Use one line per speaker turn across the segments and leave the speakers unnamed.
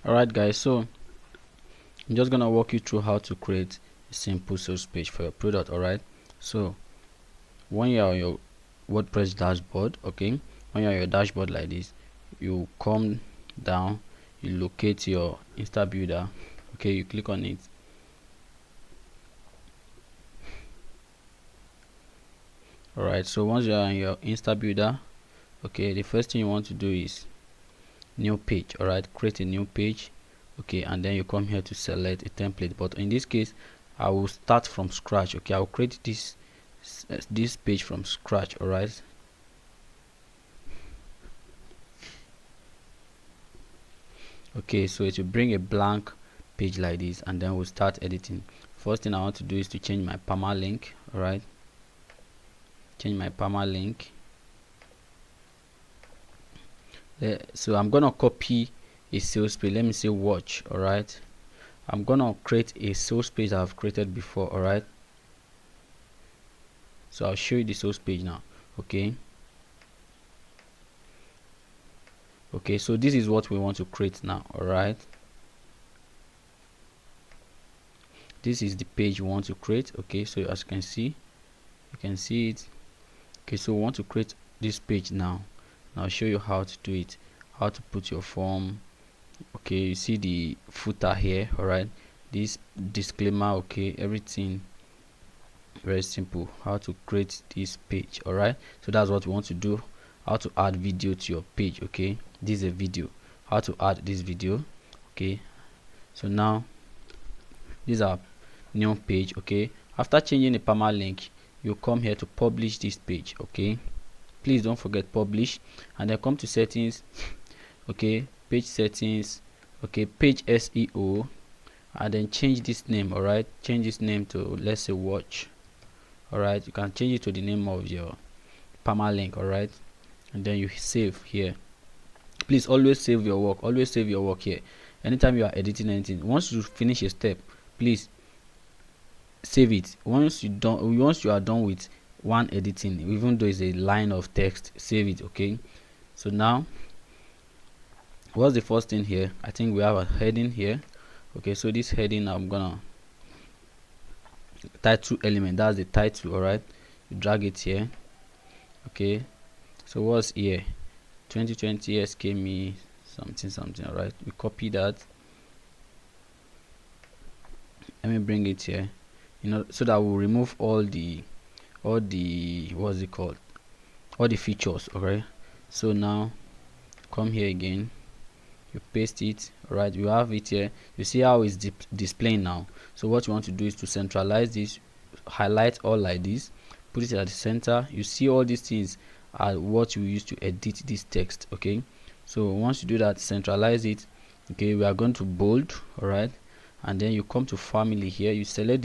Alright guys, so I'm just gonna walk you through how to create a simple sales page for your product. Alright, so when you're on your WordPress dashboard, okay, when you're on your dashboard like this, you come down, you locate your Insta Builder, okay, you click on it. Alright, so once you're on your Insta Builder, okay, the first thing you want to do is new page. Alright, create a new page, okay, and then you come here to select a template. But in this case, I will start from scratch. Okay, I will create this page from scratch. Alright, okay, so it will bring a blank page like this, and then we'll start editing. First thing I want to do is to change my permalink. Alright, change my permalink. So I'm gonna copy a sales page. Let me say watch. Alright, I'm gonna create a sales page that I've created before. Alright, so I'll show you the sales page now. Okay, so this is what we want to create now. Alright, this is the page we want to create. Okay, so as you can see it. Okay, so we want to create this page now. I'll show you how to do it, how to put your form. Okay, you see the footer here. Alright, this disclaimer, okay, everything very simple. How to create this page. Alright, so that's what we want to do. How to add video to your page. Okay, this is a video, how to add this video. Okay, so now this is our new page. Okay, after changing the permalink, you come here to publish this page. Okay, please don't forget publish, and then come to settings. Okay, page settings. Okay, page SEO, and then change this name. Alright, change this name to, let's say, watch. Alright, you can change it to the name of your permalink. Alright, and then you save here. Please always save your work, always save your work here. Anytime you are editing anything, once you finish a step, please save it. Once you are done with one editing, even though it's a line of text, save it. Okay, so now what's the first thing here? I think we have a heading here. Okay, so this heading, I'm gonna title element, that's the title. Alright, you drag it here. Okay, so what's here? 2020 SKME something. Alright, we copy that. Let me bring it here, so that we'll remove all the what's it called, all the features. Okay, so now come here again, you paste it. Alright, you have it here. You see how it's displaying now. So what you want to do is to centralize this, highlight all like this, put it at the center. You see all these things are what you use to edit this text. Okay, so once you do that, centralize it. Okay, we are going to bold. Alright, and then you come to family here, you select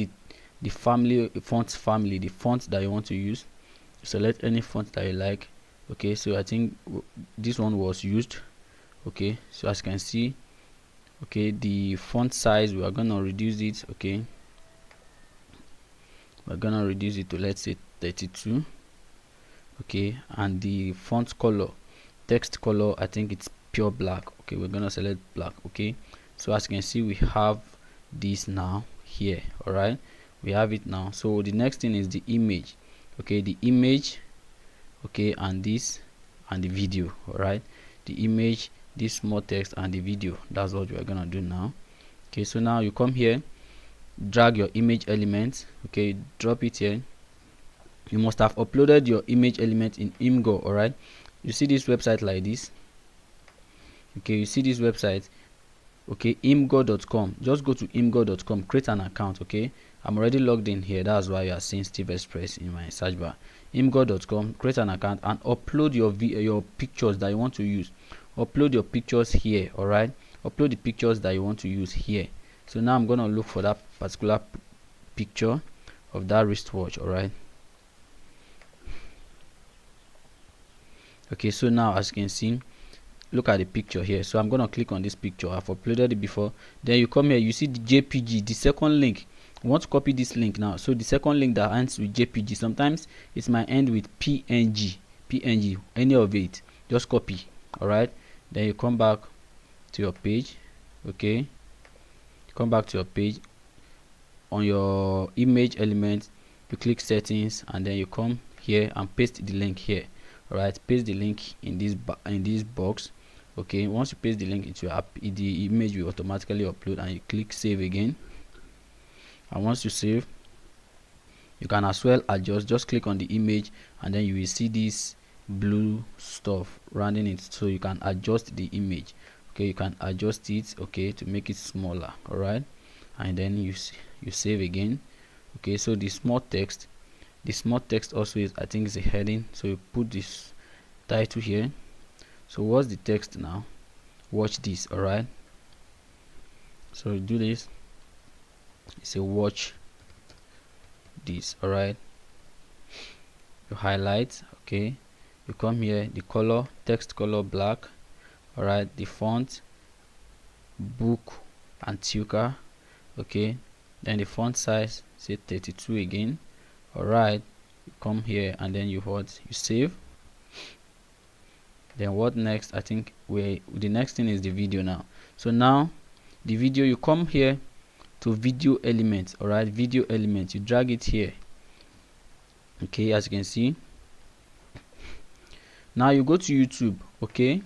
the family font family, the font that you want to use. You select any font that you like. Okay, so I think this one was used. Okay, so as you can see, okay, the font size, we are gonna reduce it. Okay, we're gonna reduce it to, let's say, 32. Okay, and the font color, text color, I think it's pure black. Okay, we're gonna select black. Okay, so as you can see, we have this now here. Alright, we have it now. So the next thing is the image. Okay, the image. Okay, and this and the video. Alright, the image, this small text, and the video. That's what we are gonna do now. Okay, so now you come here, drag your image element. Okay, drop it here. You must have uploaded your image element in Imgur. Alright, you see this website like this. Okay, you see this website. Okay, imgur.com. just go to imgur.com, create an account. Okay, I'm already logged in here, that's why you are seeing Steve Express in my search bar. imgur.com, create an account and upload your pictures that you want to use. Upload your pictures here. Alright, upload the pictures that you want to use here. So now I'm gonna look for that particular picture of that wristwatch. Alright, okay, so now as you can see, look at the picture here. So I'm gonna click on this picture. I've uploaded it before. Then you come here, you see the JPG, the second link. I want to copy this link now. So the second link that ends with JPG, sometimes it might end with PNG, any of it, just copy. Alright, then you come back to your page. Okay, come back to your page. On your image element, you click settings, and then you come here and paste the link here. All right, paste the link in this box. Okay, once you paste the link into your app, the image will automatically upload, and you click save again. And once you save, you can as well adjust. Just click on the image, and then you will see this blue stuff rounding it, so you can adjust the image. Okay, you can adjust it, okay, to make it smaller. All right, and then you save again. Okay, so the small text also is, I think, is a heading, so you put this title here. So what's the text now? Watch this. All right, so do this. It's a watch this. All right, you highlight. Okay, you come here, the color, text color black. All right, the font book Antioquia. Okay, then the font size, say 32 again. All right, you come here, and then you save. Then what next? I think the next thing is the video now. So now the video, you come here to video element. All right, video element, you drag it here. Okay, as you can see, now you go to YouTube. Okay,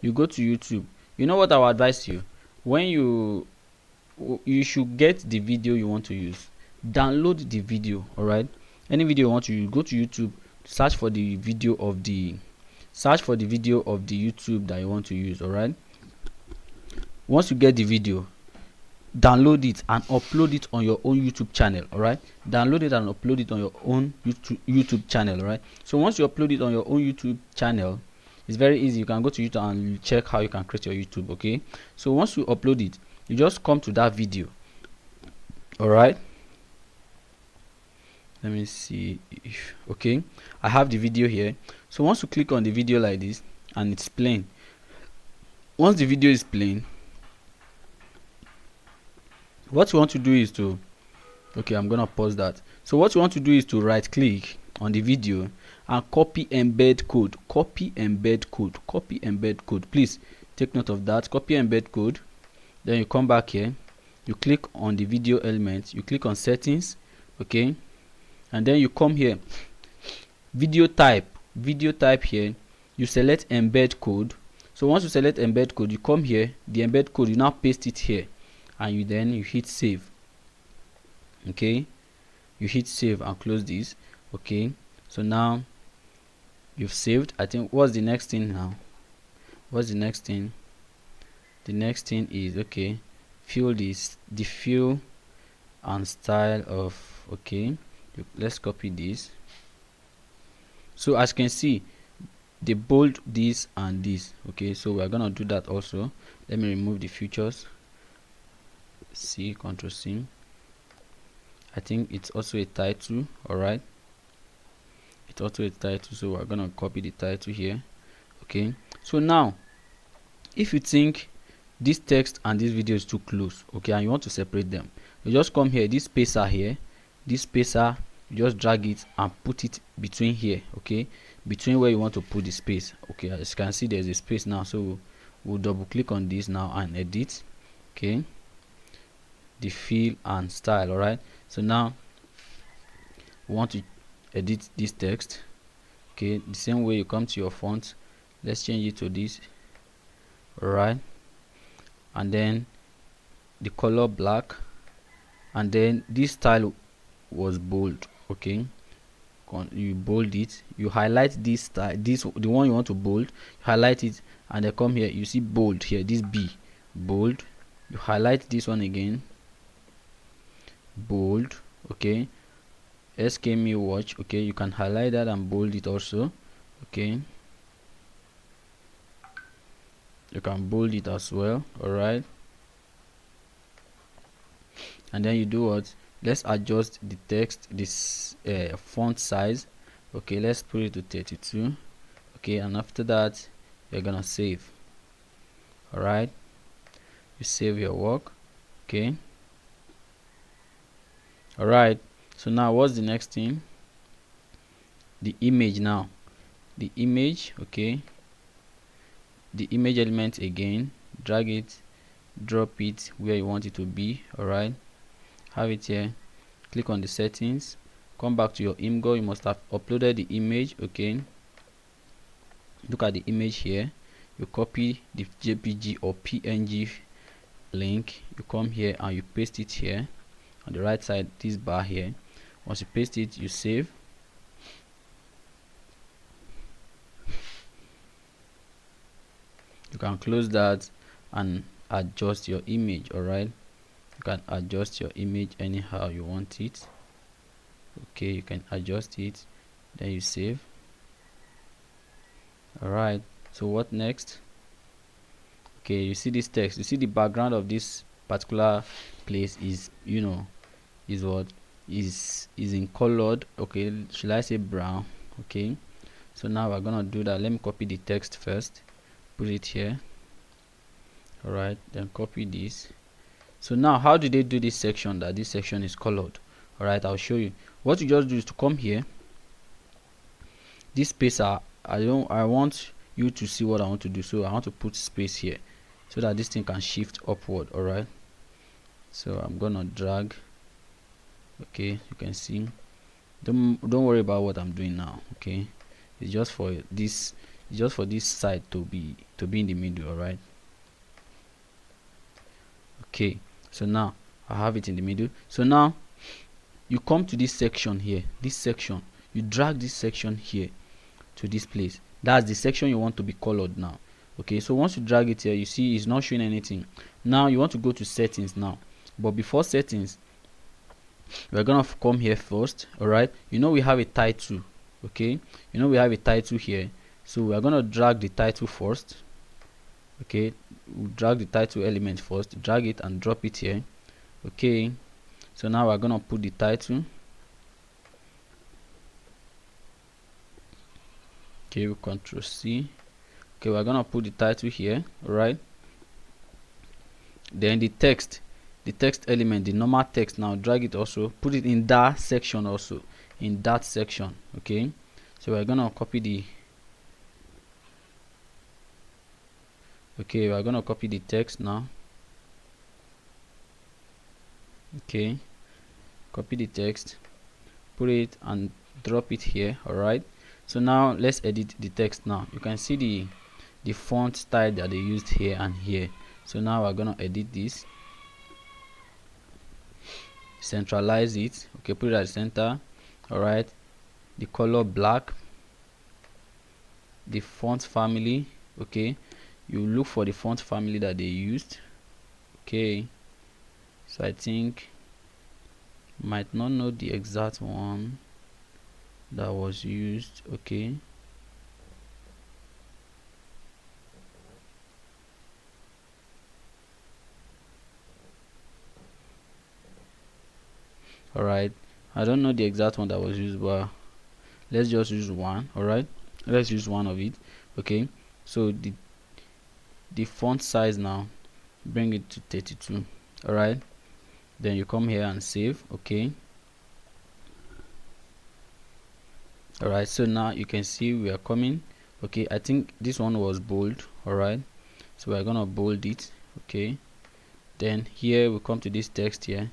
you go to YouTube. You know what I will advise you? When you should get the video you want to use, download the video. All right, any video you want to use, go to YouTube, search for the video of the YouTube that you want to use. All right, once you get the video, download it and upload it on your own YouTube channel. All right, download it and upload it on your own YouTube channel. All right, so once you upload it on your own YouTube channel, it's very easy. You can go to YouTube and check how you can create your YouTube. Okay, so once you upload it, you just come to that video. All right, let me see if, okay, I have the video here. So once you click on the video like this, and it's playing, once the video is playing, what you want to do is to, okay, I'm gonna pause that. So what you want to do is to right click on the video and copy embed code. Copy embed code. Please take note of that. Copy embed code. Then you come back here, you click on the video element, you click on settings. Okay, and then you come here, video type here, you select embed code. So once you select embed code, you come here, the embed code, you now paste it here, and you hit save. Okay, you hit save and close this. Okay, so now you've saved. I think, what's the next thing now? What's the next thing? The next thing is, okay, the feel and style of, okay, let's copy this. So as you can see, they bold this and this. Okay, so we're gonna do that also. Let me remove the features. C, Ctrl C. I think it's also a title. All right, it's also a title, so we're gonna copy the title here. Okay, so now if you think this text and this video is too close, okay, and you want to separate them, you just come here, this spacer here, this spacer, you just drag it and put it between here. Okay, between where you want to put the space. Okay, as you can see, there's a space now, so we'll double click on this now and edit. Okay, the feel and style. All right, so now we want to edit this text. Okay, the same way, you come to your font, let's change it to this. All right, and then the color black, and then this style was bold. Okay, you bold it, you highlight this style, the one you want to bold, you highlight it, and then come here, you see bold here, this B, bold, you highlight this one again, bold. Okay, SKME watch. Okay, you can highlight that and bold it also. Okay, you can bold it as well. All right, and then you do what? Let's adjust the text, this font size. Okay, let's put it to 32. Okay, and after that, you're gonna save. All right, you save your work. Okay, all right, so now what's the next thing? The image now. The image. Okay, the image element again, drag it, drop it where you want it to be. All right, have it here, click on the settings, come back to your Imgur. You must have uploaded the image. Okay, look at the image here, you copy the JPG or PNG link, you come here and you paste it here on the right side, this bar here. Once you paste it, you save. You can close that and adjust your image. All right, you can adjust your image anyhow you want it. Okay, you can adjust it, then you save. All right, so what next? Okay, you see this text, you see the background of this particular place is, you know, is what is in colored. Okay, should I say brown? Okay, so now we're gonna do that. Let me copy the text first, put it here. All right, then copy this. So now how do they do this section, that this section is colored? All right, I'll show you. What you just do is to come here, this spacer, I want you to see what I want to do, so I want to put space here so that this thing can shift upward. All right, so I'm gonna drag. Okay, you can see, don't worry about what I'm doing now. Okay, it's just for this, it's just for this side to be in the middle. All right, okay, so now I have it in the middle. So now you come to this section here, this section, you drag this section here to this place. That's the section you want to be colored now. Okay, so once you drag it here, you see it's not showing anything. Now you want to go to settings now, but before settings, we're gonna come here first. All right, you know we have a title. Okay, you know we have a title here, so we are gonna drag the title first. Okay, we'll drag the title element first, drag it and drop it here. Okay, so now we're gonna put the title. Okay, we Control C. Okay, we're gonna put the title here. All right, then the text element, the normal text, now drag it also, put it in that section also, in that section. Okay, so we're gonna copy the we're gonna copy the text now. Okay, copy the text, put it and drop it here. All right, so now let's edit the text. Now you can see the font style that they used here and here. So now we're gonna edit this, centralize it. Okay, put it at the center. All right, the color black, the font family. Okay, you look for the font family that they used. Okay, so I think might not know the exact one that was used. Okay, all right, I don't know the exact one that was used, but let's just use one. All right, let's use one of it. Okay, so the font size, now bring it to 32. All right, then you come here and save. Okay, all right, so now you can see we are coming. Okay, I think this one was bold. All right, so we're gonna bold it. Okay, then here we come to this text here,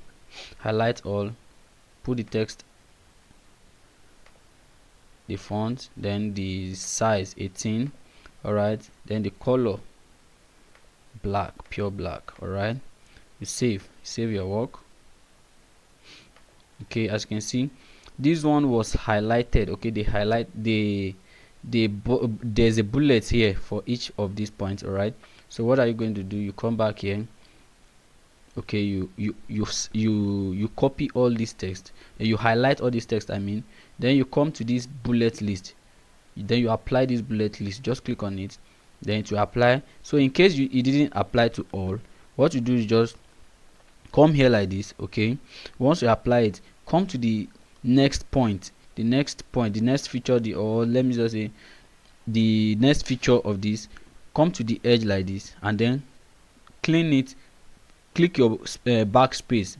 highlight all, put the text, the font, then the size 18. All right, then the color black, pure black. All right, you save your work. Okay, as you can see, this one was highlighted. Okay, they highlight there's a bullet here for each of these points. All right, so what are you going to do? You come back here. Okay, you copy all this text and you highlight all this text, I mean, then you come to this bullet list, then you apply this bullet list. Just click on it, then it will apply. So in case it didn't apply to all, what you do is just come here like this. Okay, once you apply it, come to the next point, the next feature, or let me just say the next feature of this, come to the edge like this and then clean it, click your backspace,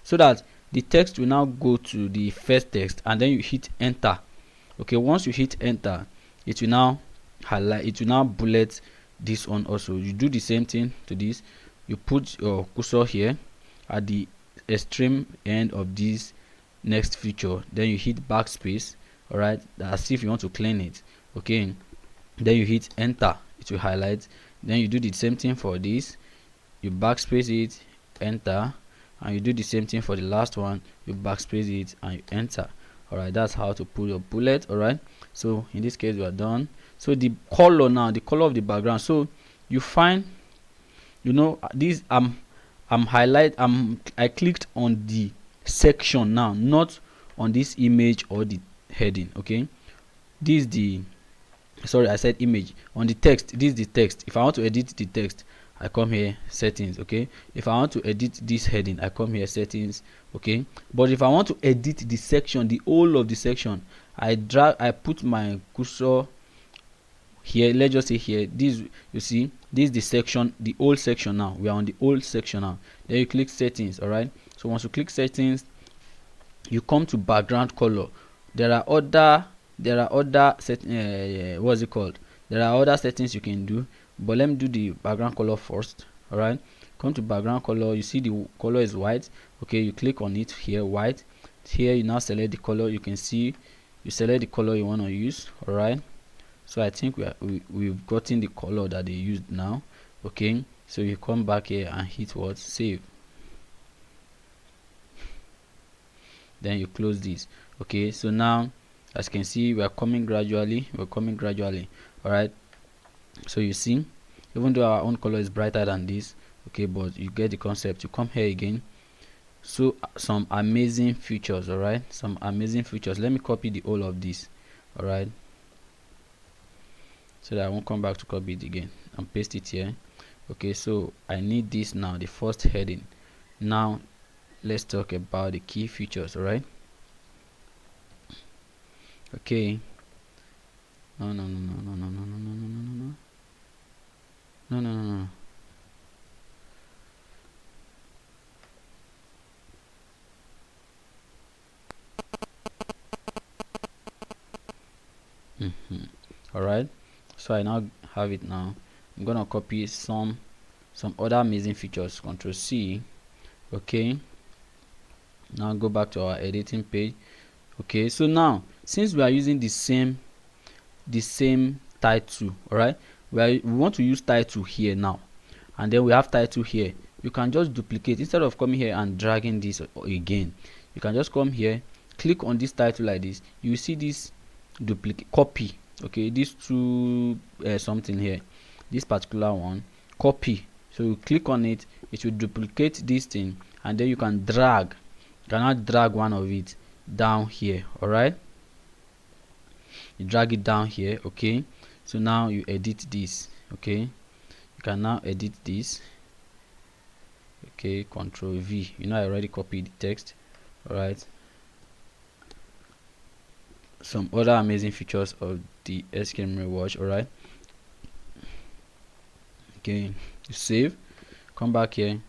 so that the text will now go to the first text, and then you hit enter. Okay, once you hit enter, it will now highlight, it will now bullet this one also. You do the same thing to this. You put your cursor here at the extreme end of this next feature, then you hit backspace, all right, as if you want to clean it. Okay, then you hit enter, it will highlight. Then you do the same thing for this, you backspace it, enter, and you do the same thing for the last one, you backspace it and you enter. All right, that's how to put your bullet. All right, so in this case we are done. So the color now, the color of the background, so you find, you know, this I clicked on the section now, not on this image or the heading. Okay, this is the, sorry, I said image. On the text, this is the text. If I want to edit the text, I come here, settings. Okay, if I want to edit this heading, I come here, settings. Okay, but if I want to edit the section, the whole of the section, I put my cursor here. Let's just say here, this, you see, this is the section, the old section. Now we are on the old section now. Then you click settings. All right, so once you click settings, you come to background color. There are other what's it called, there are other settings you can do, but let me do the background color first. All right, come to background color. You see the color is white. Okay, you click on it here, white. Here you now select the color. You can see you select the color you want to use. All right, so I think we've gotten the color that they used now. Okay, so you come back here and hit what, save. Then you close this. Okay, so now as you can see, we're coming gradually. All right, so you see, even though our own color is brighter than this, okay, but you get the concept. You come here again. So some amazing features. All right, some amazing features. Let me copy the whole of this. All right, so that I won't come back to copy it again, and paste it here. Okay, so I need this now, the first heading. Now let's talk about the key features. All right, okay, no, all right, so I now have it. Now I'm gonna copy some other amazing features, Control C. Okay, now go back to our editing page. Okay, so now since we are using the same title, all right, we want to use title here now, and then we have title here. You can just duplicate, instead of coming here and dragging this again, you can just come here, click on this title like this. You see this duplicate, copy. Okay, these two something here, this particular one, copy. So you click on it, it will duplicate this thing, and then you can drag. You cannot drag one of it down here. All right, you drag it down here. Okay, so now you edit this. Okay, you can now edit this. Okay, Control V. You know, I already copied the text. All right, some other amazing features of the SCamera Watch. All right, okay, you save, come back here.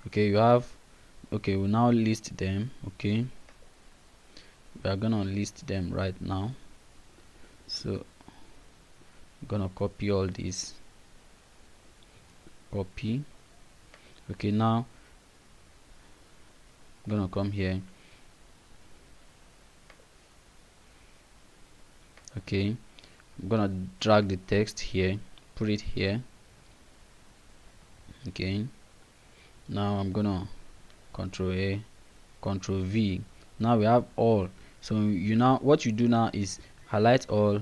Okay, you have, okay, we'll now list them. Okay, we are gonna list them right now. So I'm gonna copy all these, copy. Okay, now I'm gonna come here. Okay, I'm gonna drag the text here, put it here. Okay, now I'm gonna Control A, Control V. Now we have all. So you now, what you do now is highlight all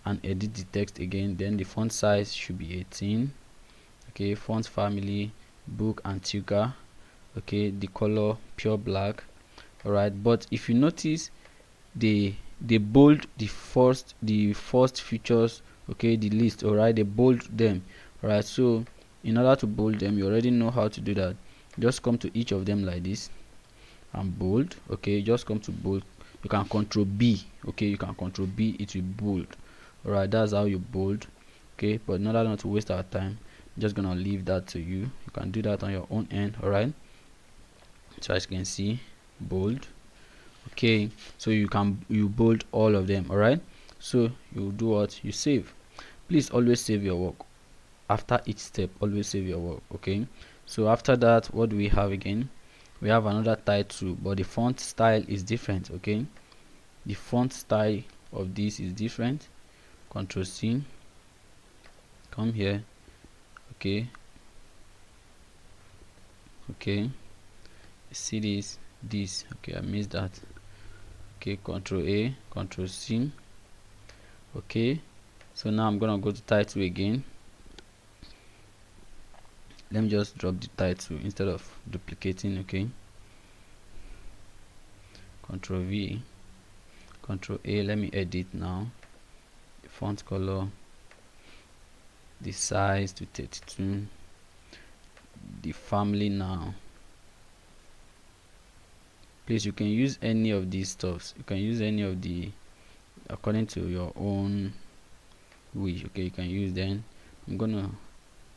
and edit the text again. Then the font size should be 18. Okay, font family, book Antigua. Okay, the color pure black. All right, but if you notice, they bold the first features. Okay, the list. All right, they bold them. All right, so in order to bold them, you already know how to do that. Just come to each of them like this and bold. Okay, just come to bold. You can Control B. Okay, you can Control B, it will bold. All right, that's how you bold. Okay, but in order not to waste our time, I'm just gonna leave that to you. You can do that on your own end. All right, so as you can see, bold. Okay, so you bold all of them. All right, so you do what, you save. Please always save your work. after each step, always save your work. Okay, so after that, what do we have again? We have another title, but the font style is different. Okay, the font style of this is different. Control C, come here. Okay, see this. Okay, I missed that. Okay, Control A, Control C. Okay, so now I'm gonna go to title again. Let me just drop the title instead of duplicating. Okay, Control V, Control A. Let me edit now. The font color, the size to 32, the family now. Please, you can use any of these stuffs. You can use any of the according to your own wish. Okay, you can use them. I'm gonna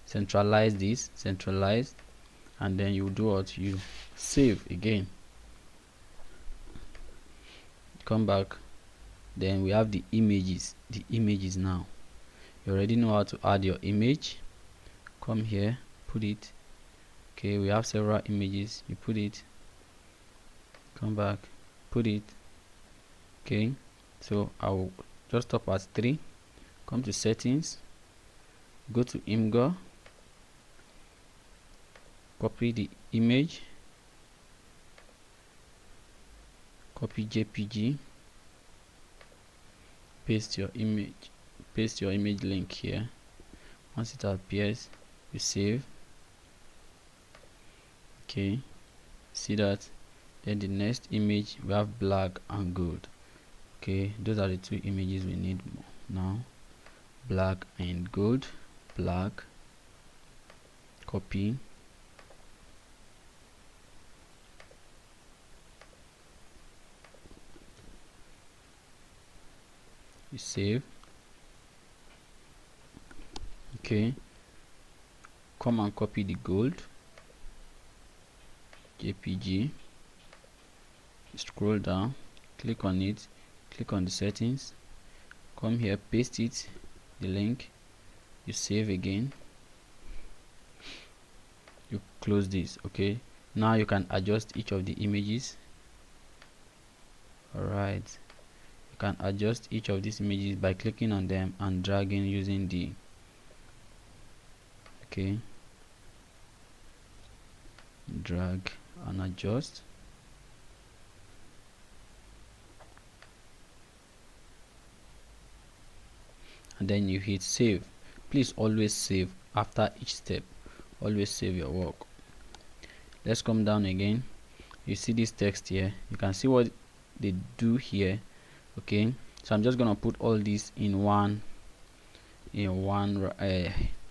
centralize this, and then you do what? You save again. Come back. Then we have the images. The images now. You already know how to add your image. Come here, put it. Okay, we have several images. You put it. Come back, put it. Okay, so I'll just stop at 3. Come to settings, go to Imgur, copy the image, copy JPG, paste your image link here. Once it appears, you save. Okay, see that. Then the next image, we have black and gold. Okay, those are the two images we need now, black and gold. Black, copy, you save. Okay, come and copy the gold JPG, scroll down, click on it, click on the settings, come here, paste it, the link, you save again, you close this. Okay, now you can adjust each of the images. Alright, you can adjust each of these images by clicking on them and dragging using the drag and adjust. And then you hit save. Please always save after each step. Always save your work. Let's come down again. You see this text here. You can see what they do here. Okay, so I'm just gonna put all this in one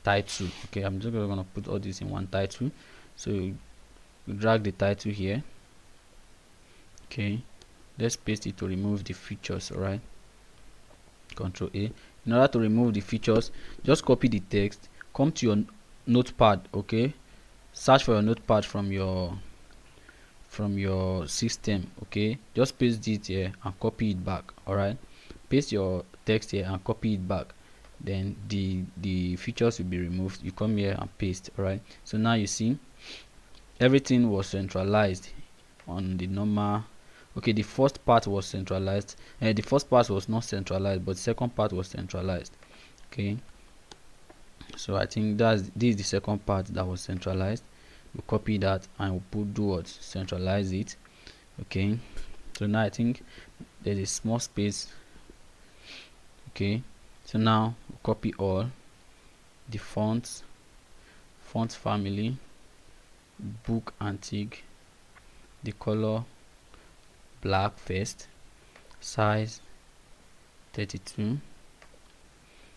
title. Okay, I'm just gonna put all this in one title. So you drag the title here. Okay, let's paste it to remove the features. All right, Control A. In order to remove the features, just copy the text, come to your notepad. Okay, search for your notepad from your system. Okay, just paste it here and copy it back. All right, paste your text here and copy it back, then the features will be removed. You come here and paste. All right, so now you see everything was centralized on the normal. Okay, the first part was centralized, and the first part was not centralized, but the second part was centralized. Okay, so I think this is the second part that was centralized. We copy that and we'll do what? Centralize it. Okay, so now I think there's a small space. Okay, so now we'll copy all the fonts, font family, book antique, the color black first, size 32.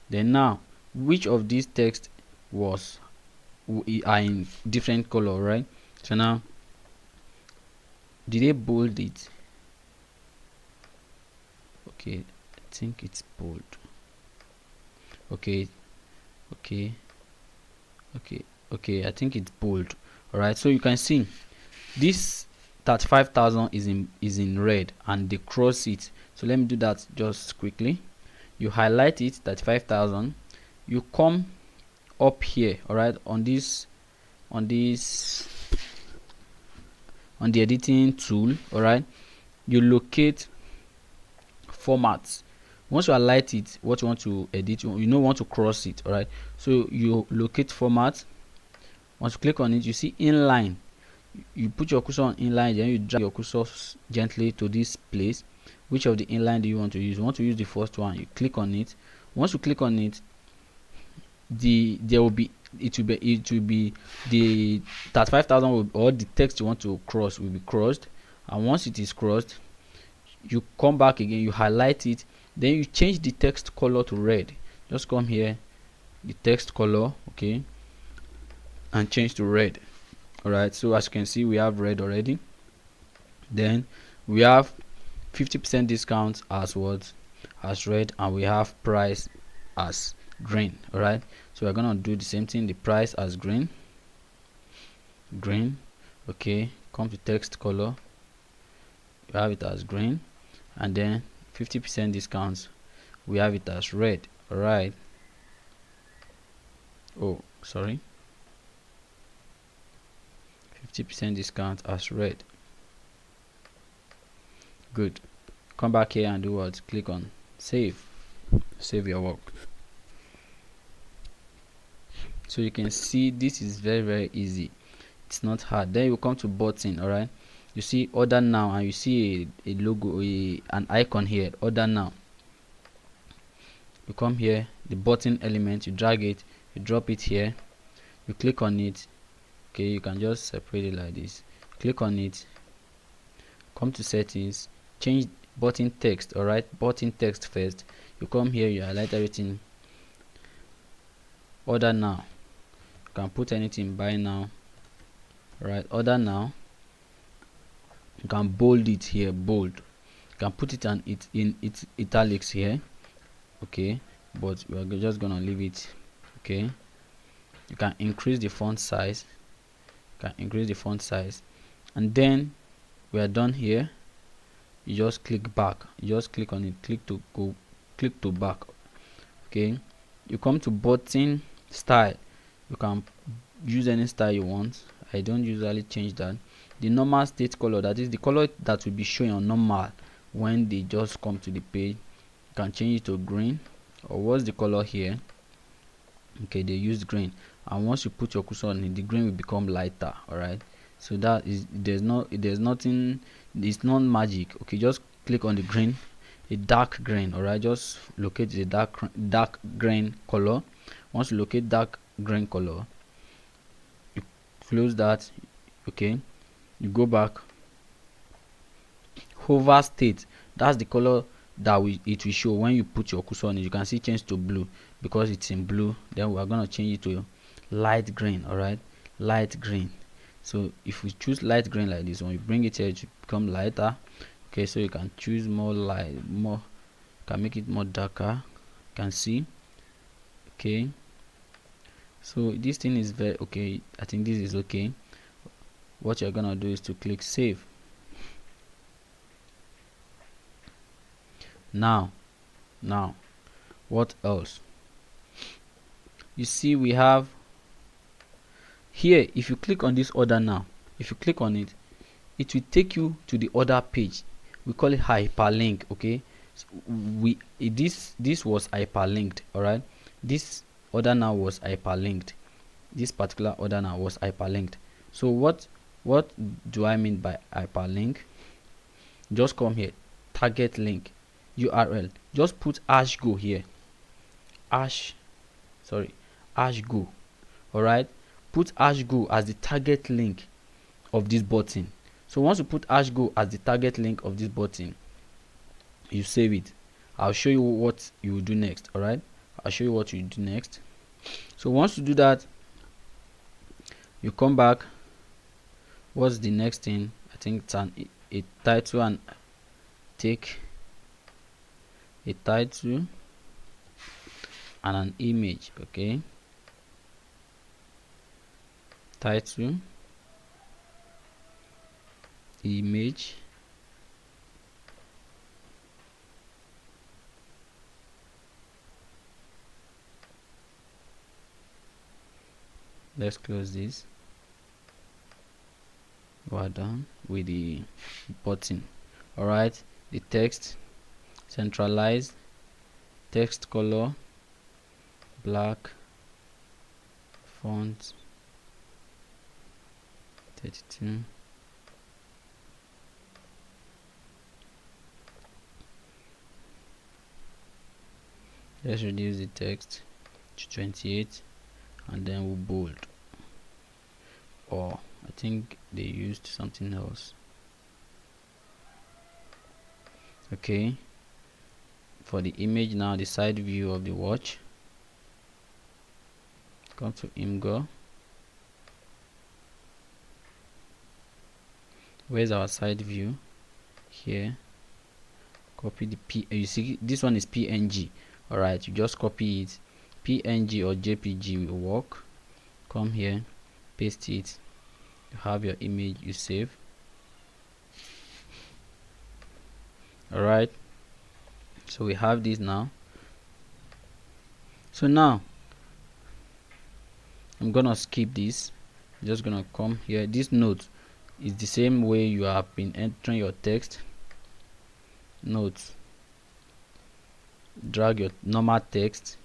Then now, which of these text are in different color, right? So now, did they bold it? Okay, I think it's bold. Okay, I think it's bold. All right, so you can see this 35,000 is in red and they cross it. So let me do that just quickly. You highlight it, 35,000. You come up here, all right, on this on the editing tool, all right, you locate formats. Once you highlight it, what you want to edit, you don't want to cross it, all right, so you locate format. Once you click on it, you see inline. You put your cursor on inline, then you drag your cursor gently to this place. Which of the inline do you want to use? You want to use the first one, you click on it. Once you click on it, it will be the 35,000 or the text you want to cross will be crossed. And once it is crossed, you come back again, you highlight it, then you change the text color to red. Just come here, the text color, okay, and change to red. All right, so as you can see, we have red already. Then we have 50% discount as what, as red, and we have price as green. All right, so we're gonna do the same thing, the price as green. Okay, come to text color, you have it as green, and then 50% discounts, we have it as red. All right, oh sorry, 50% discount as red. Good. Come back here and do what? Click on save your work. So you can see this is very easy, it's not hard. Then you come to button, all right, you see order now, and you see a logo, an icon here, order now. You come here, the button element, you drag it, you drop it here, you click on it. Okay, you can just separate it like this. Click on it, come to settings, change button text. All right, button text first. You come here, you highlight everything, order now. You can put anything, buy now. All right, order now. You can bold it here, bold. You can put it in its italics here, okay, but we're just gonna leave it. Okay, you can increase the font size, and then we are done here. You just click back, you just click on it, click to back. Okay, you come to button style. You can use any style you want. I don't usually change that. The normal state color, that is the color that will be showing on normal when they just come to the page, you can change it to green. Or what's the color here? Okay, they used green, and once you put your cursor on it, the green will become lighter. All right, so that is, there's nothing, it's not magic. Okay, just click on the green, a dark green. All right, just locate the dark green color. Once you locate dark green color, you close that. Okay, you go back, hover state, that's the color that it will show when you put your cursor on it. You can see change to blue because it's in blue. Then we are going to change it to light green. All right, light green. So if we choose light green like this, when you bring it here, it will become lighter. Okay, so you can choose more light, can make it more darker. You can see. Okay, so this thing is very okay. I think this is okay. What you're gonna do is to click save. Now what else? You see we have here, if you click on this order now, if you click on it, it will take you to the order page. We call it hyperlink. Okay, so this was hyperlinked. All right, this order now was hyperlinked. This particular order now was hyperlinked. So what do I mean by hyperlink? Just come here, target link URL, just put #go here, #go. all right, put #go as the target link of this button. So once you put #go as the target link of this button, you save it. I'll show you what you will do next. All right, I'll show you what you do next. So once you do that, you come back. What's the next thing? I think it's a title, and take a title and an image. Okay, title, image, Let's close this. We're done with the button. Alright, the text centralized, text color black, font 32, let's reduce the text to 28 and then we'll bold, or I think they used something else. Okay, for the image now, the side view of the watch, come to Imgur. Where's our side view? Here, copy the you see this one is PNG. Alright, you just copy it. PNG or JPG will work. Come here, paste it. You have your image you save. Alright, so we have this now. So now I'm gonna skip this. I'm just gonna come here. This note is the same way you have been entering your text. Notes, drag your normal text.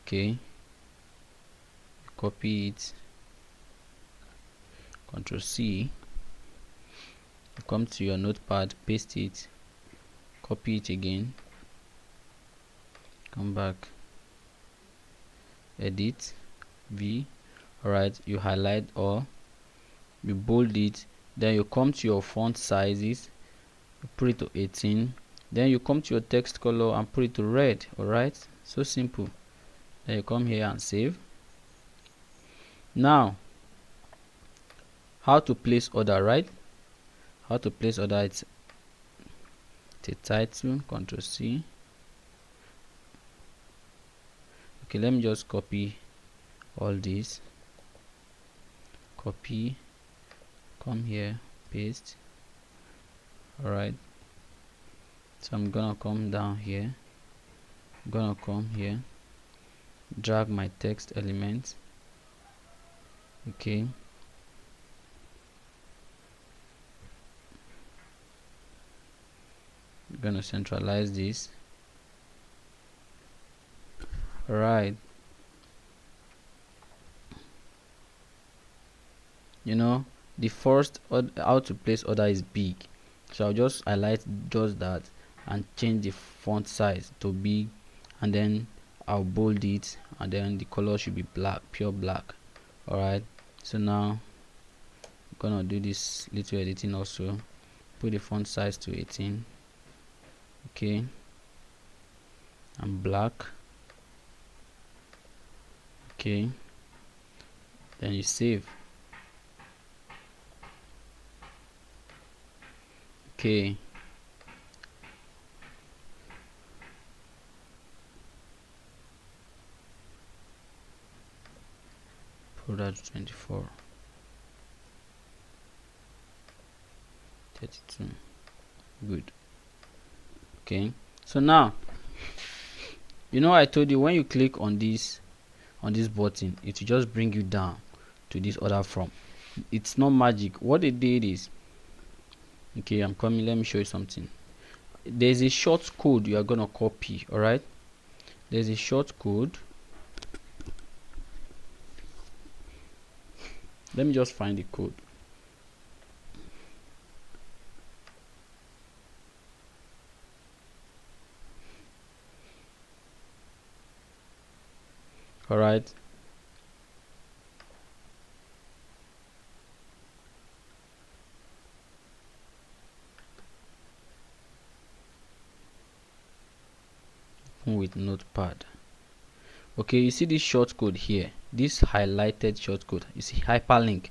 Okay, copy it, Ctrl C, come to your notepad, paste it, copy it again, come back, edit, V. Alright, you highlight all, you bold it, then you come to your font sizes, you put it to 18, then you come to your text color and put it to red. Alright, so simple. Then you come here and save. Now, how to place order, right? How to place order, it's the title, Ctrl C. Okay, let me just copy all this. Copy, come here, paste. Alright, so I'm gonna come down here, I'm gonna come here, drag my text element. Okay, I'm gonna centralize this. Alright, you know, the first how to place order is big, so I'll just highlight just that and change the font size to big, and then I'll bold it, and then the color should be black, pure black. Alright, so now I'm gonna do this little editing also. Put the font size to 18. Okay, and black. Okay, then you save. Okay, put that to 24, 32. Good. Okay, so now, you know, I told you when you click on this button, it will just bring you down to this order form. It's not magic. What they did is, okay, I'm coming, let me show you something. There's a short code you are gonna copy. All right, there's a short code. Let me just find the code. All right, with notepad. Okay, you see this short code here, this highlighted short code, you see hyperlink.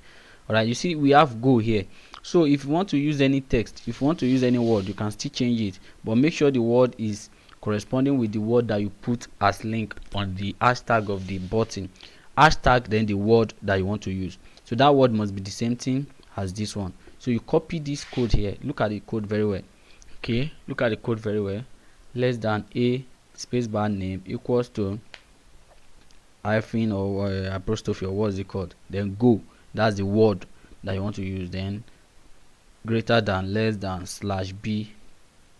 All right, you see we have go here. So if you want to use any text, if you want to use any word, you can still change it, but make sure the word is corresponding with the word that you put as link on the hashtag of the button. Hashtag, then the word that you want to use. So that word must be the same thing as this one. So you copy this code here. Look at the code very well. Okay, look at the code very well. Less than a spacebar name equals to hyphen or apostrophe or what's it called, then go, that's the word that you want to use, then greater than, less than, slash b,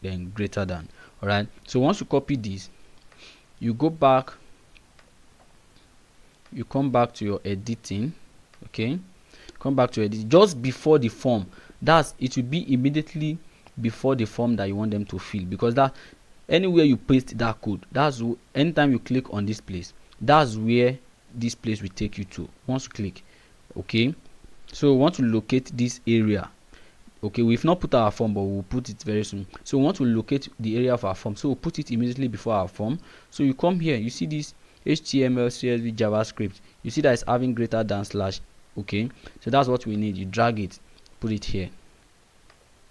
then greater than. All right, so once you copy this, you go back, you come back to your editing. Okay, come back to edit just before the form. That's it will be immediately before the form that you want them to fill, because that anywhere you paste that code, that's anytime you click on this place, that's where this place will take you to once you click. Okay, so we want to locate this area. Okay, we've not put our form, but we'll put it very soon. So we want to locate the area of our form, so we'll put it immediately before our form. So you come here, you see this HTML, CSV, JavaScript, you see that it's having greater than slash. Okay, so that's what we need. You drag it, put it here.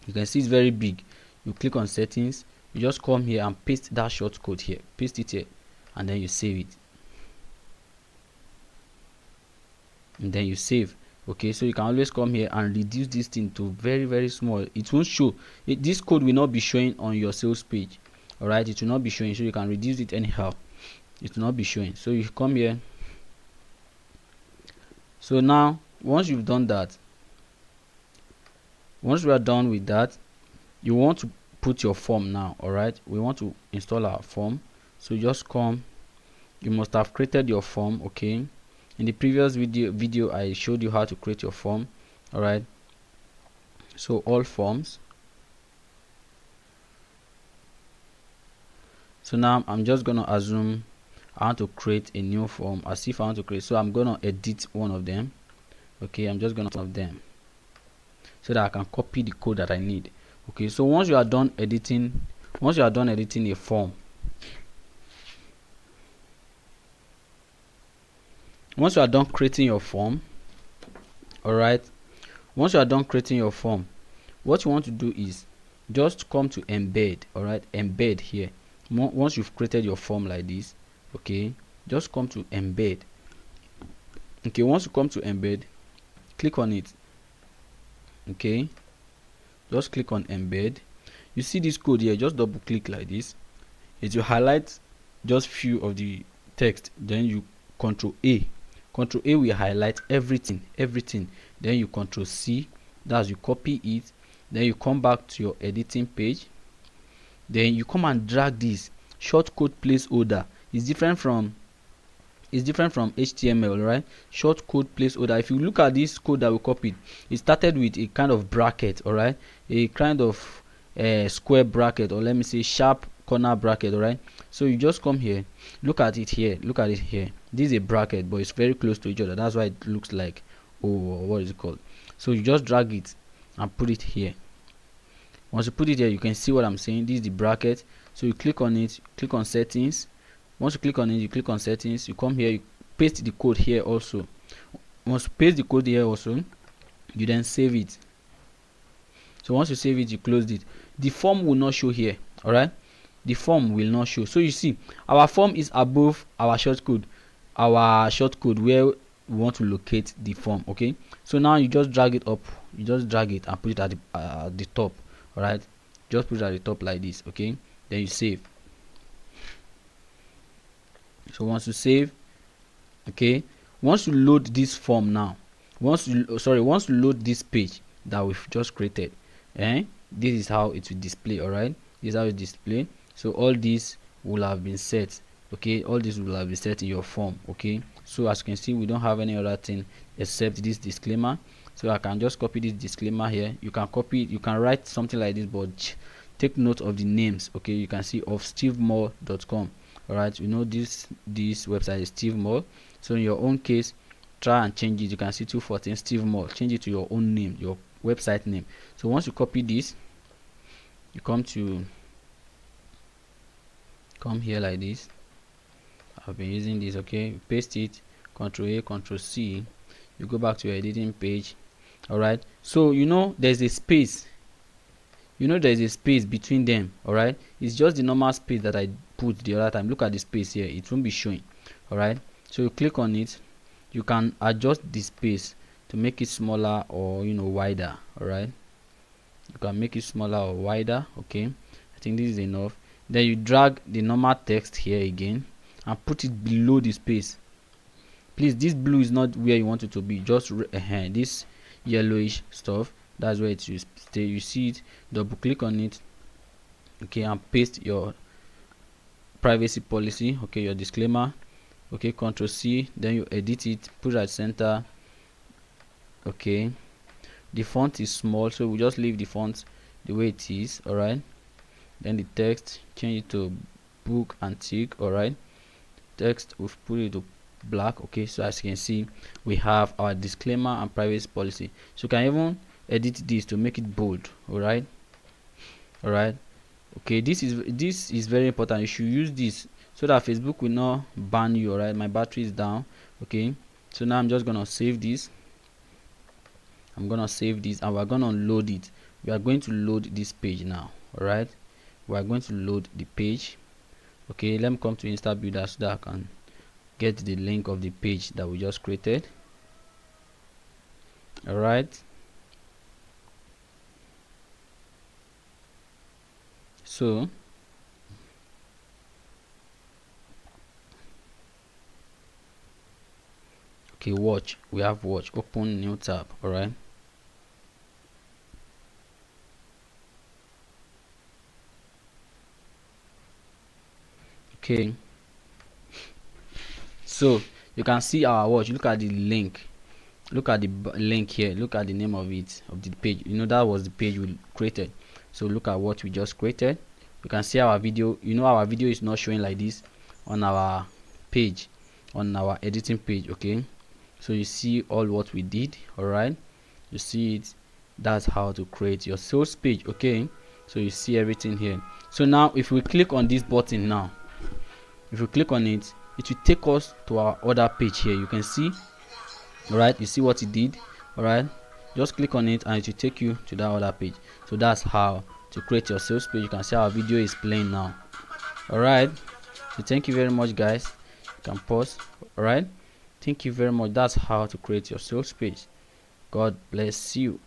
You can see it's very big. You click on settings, you just come here and paste that short code here, paste it here, and then you save it, and then you save. Okay, so you can always come here and reduce this thing to very small. It won't show it, this code will not be showing on your sales page. All right, it will not be showing, so you can reduce it anyhow, it will not be showing. So you come here. So now once you've done that, once we are done with that, you want to put your form now. All right, we want to install our form. So just come, you must have created your form. Okay, in the previous video I showed you how to create your form. All right, so all forms. So now I'm just gonna assume I want to create a new form, as if I want to create, so I'm gonna edit one of them. Okay, I'm just gonna one of them so that I can copy the code that I need. Okay, so once you are done editing a form, once you are done creating your form, all right, once you are done creating your form, what you want to do is just come to embed. All right, embed here. Once you've created your form like this, okay, just come to embed. Okay, once you come to embed, click on it. Okay, just click on embed. You see this code here, just double click like this, it will highlight just few of the text, then you Control A will highlight everything. Then you Control C, that's you copy it, then you come back to your editing page, then you come and drag this shortcode placeholder. It's different from HTML, right? Shortcode placeholder. If you look at this code that we copied, it started with a kind of bracket, all right, a kind of square bracket, or let me say sharp corner bracket. All right, so you just come here, look at it here, this is a bracket, but it's very close to each other, that's why it looks like, oh, what is it called? So you just drag it and put it here. Once you put it here, you can see what I'm saying. This is the bracket. So you click on it, click on settings. Once you click on it, you click on settings, you come here, you paste the code here also. Once you paste the code here also, you then save it. So once you save it, you close it. The form will not show here. All right, the form will not show. So you see our form is above our shortcode where we want to locate the form. Okay, so now you just drag it up, you just drag it and put it at the top. All right, just put it at the top like this. Okay, then you save. So once you save, okay, once you load this form now, once you load this page that we've just created, this is how it will display. All right, this is how it display. So all these will have been set. Okay, all this will have been set in your form. Okay, so as you can see, we don't have any other thing except this disclaimer. So I can just copy this disclaimer here. You can copy it, you can write something like this, but take note of the names. Okay, you can see of stevemore.com. all right, you know this website is Steve Moore. So in your own case, try and change it. You can see 214 Steve Moore, change it to your own name, your website name. So once you copy this, you come here like this. I've been using this. Okay, you paste it, Control A, Control C, you go back to your editing page. All right, so there's a space, there's a space between them. All right, it's just the normal space that I put the other time. Look at the space here, it won't be showing. All right, so you click on it, you can adjust the space to make it smaller or wider. All right, you can make it smaller or wider. Okay, I think this is enough. Then you drag the normal text here again and put it below the space. Please, this blue is not where you want it to be. Just this yellowish stuff, that's where it should stay. You see it, double click on it, okay, and paste your privacy policy, okay, your disclaimer, okay, Ctrl C, then you edit it, put it at center. Okay, the font is small, so we just leave the font the way it is. All right, then the text, change it to book antique. All right, text, we've put it to black. Okay, so as you can see, we have our disclaimer and privacy policy. So you can even edit this to make it bold. All right, okay, this is very important. You should use this so that Facebook will not ban you. All right, my battery is down. Okay, so now I'm just gonna save this. I'm gonna save this, and we're gonna load it. We are going to load this page now. All right, we are going to load the page. Okay, let me come to Insta Builder so that I can get the link of the page that we just created. All right, so okay, watch, we have watch, open new tab. All right, okay, so you can see our watch. Look at the link, look at the link here, look at the name of it, of the page. You know, that was the page we created. So look at what we just created. You can see our video. You know, our video is not showing like this on our page, on our editing page. Okay, so you see all what we did. All right, you see it. That's how to create your sales page. Okay, so you see everything here. So now if we click on this button now, if we click on it, it will take us to our other page here. You can see, all right, you see what it did. All right, just click on it and it will take you to that other page. So that's how to create your sales page. You can see our video is playing now. All right, so thank you very much, guys. You can pause. All right, thank you very much. That's how to create your sales page. God bless you.